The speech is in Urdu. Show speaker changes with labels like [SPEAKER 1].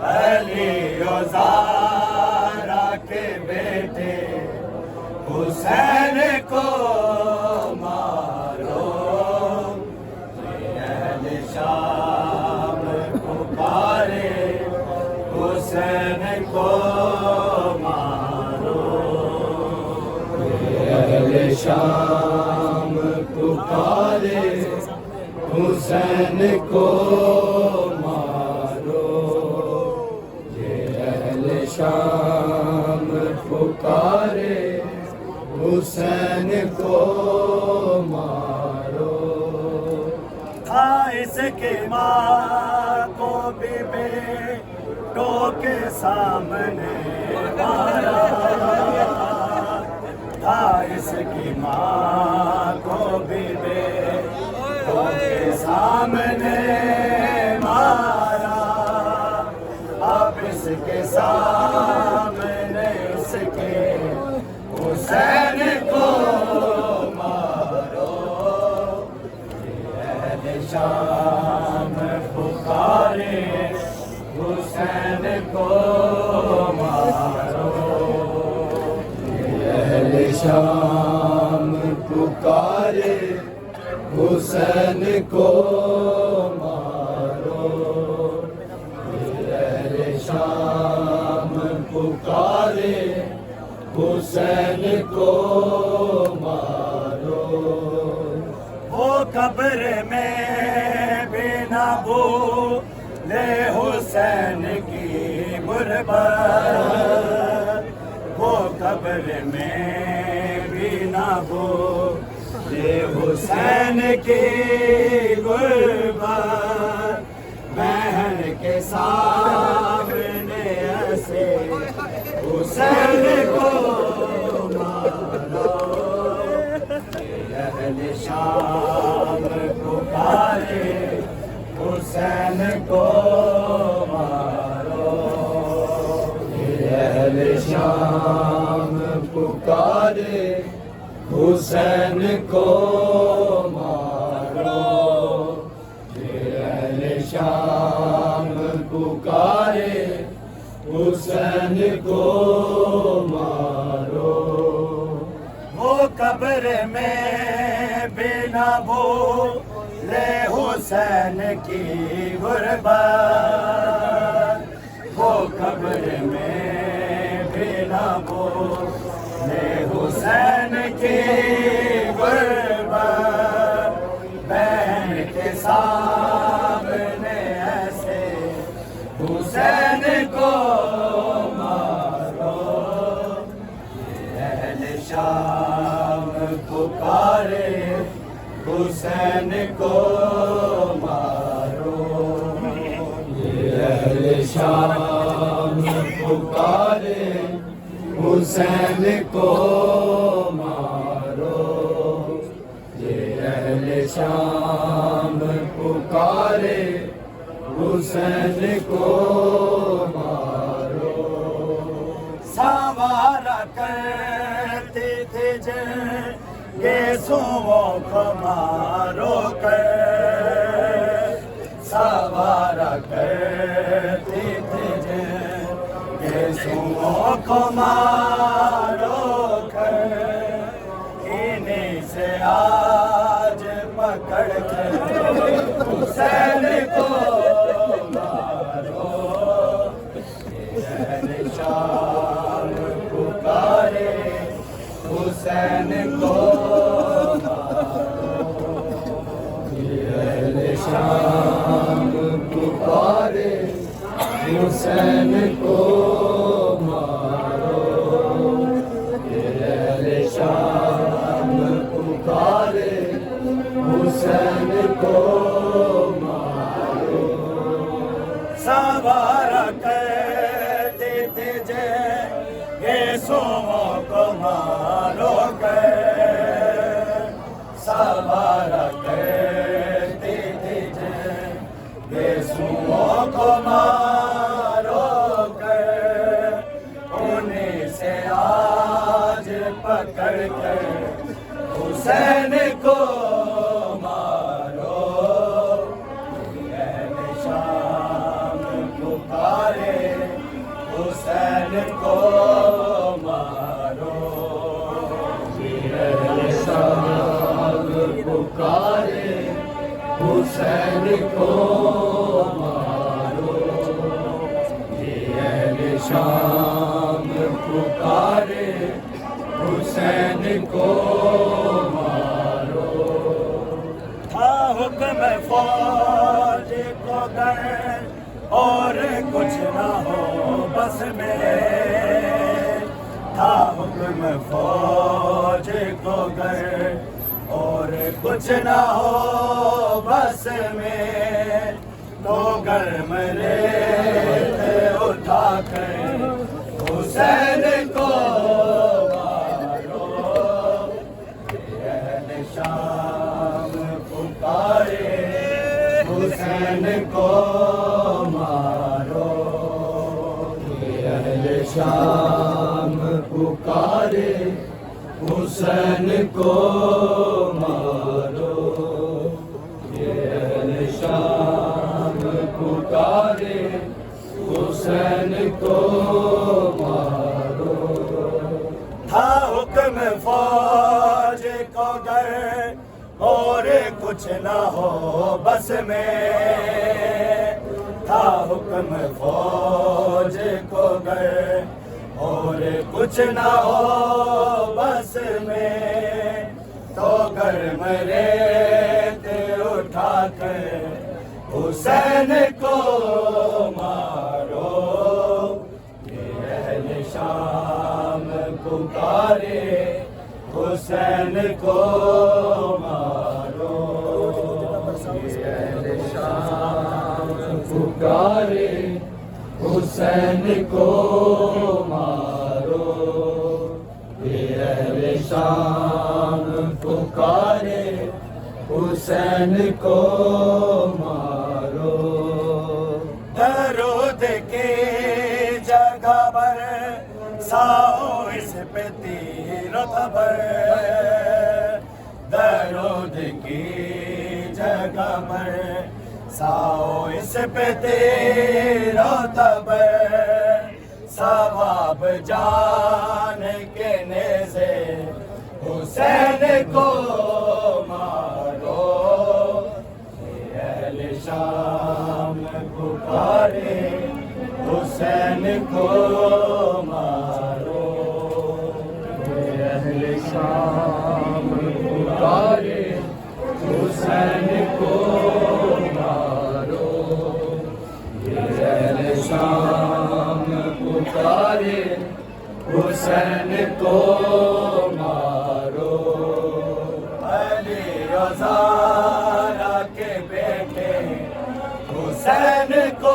[SPEAKER 1] علی و زہرا کے بیٹے حسین کو مارو، اہل شام پکارے حسین کو مارو، اہل شام پکارے حسین کو مارو، اہل شام پکارے حسین کو مارو۔ اس کی ماں کو بھی بیٹوں کے سامنے مارا، اس کی ماں کو بھی بیٹوں کے سامنے مارا، اب اس کے سامنے اس کے حسین کو مارو، اہل شام پکارے حسین کو مارو، اہل شام پکارے حسین کو مارو، اہل شام پکارے حسین کو مارو، وہ قبر میں بھی نہ بھولے حسین کی غربت، وہ قبر میں بھی نہ بھولے حسین کی غربت، بہن کے سامنے ایسے حسین کو مارو، اہل شام پکارے حسین کو مارو، اہل شام پکارے حسین کو مارو، اہل شام پکارے حسین کو مارو، وہ قبر میں بھی نہ بھولے حسین کی غربت، وہ قبر میں بھی نہ بھولے حسین کی غربت، بہن کے سامنے ایسے حسین کو مارو، اہل شام پکارے حسین کو مارو، اہل شام پکارے حسین کو مارو، اہل شام پکارے حسین کو مارو، سوارا کرتے تھے گیسوں کو مارو کر، سوارا کرتے تھے گیسوں کو مارو کر، انہیں سے آج پکڑ کر حسین کو مارو، اہل شام پکارے حسین کو مارو، اہل شام پکارے حسین کو مارو، اہل شام پکارے حسین کو مارو، سوارا کرتے تھے گیسوں کو مارو کر، سوارا کرتے تھے گیسوں کو مارو کر، انہیں سے آج پکڑ کر حسین کو مارو، اہل شام پکارے کو مارو اہل شام پکارے حسین کو مارو اہل شام پکارے حسین کو مارو تھا حکم فوج کو گر اور کچھ نہ ہو بس میں تھا حکم فوج کو گر اور کچھ نہ ہو بس میں تو گر مرے تھے اٹھا کر حسین کو مارو اہل شام پکارے حسین کو مارو اہل شام پکارے حسین کو مارو اہل شام پکارے حسین کو مارو تھا حکم فوج کو گر اور کچھ نہ ہو بس میں تھا حکم فوج کو گر اور کچھ نہ ہو بس میں تو گر مرے تھے اٹھا کر حسین کو مارو اہل شام پکارے حسین کو مارو اہل شام پکارے حسین کو مارو اہل شام پکارے حسین کو مارو درود کی جگہ پر ساؤ اس پہ تیر و تبر درود کی جگہ پر ساؤ اس پہ تیر و تبر ثواب جان کے نیزے حسین کو مارو اہل شام پکارے حسین کو مارو اہل شام پکارے حسین کو مارو اہل شام پکارے حسین کو مارو علی و زہرا کے بیٹے حسین کو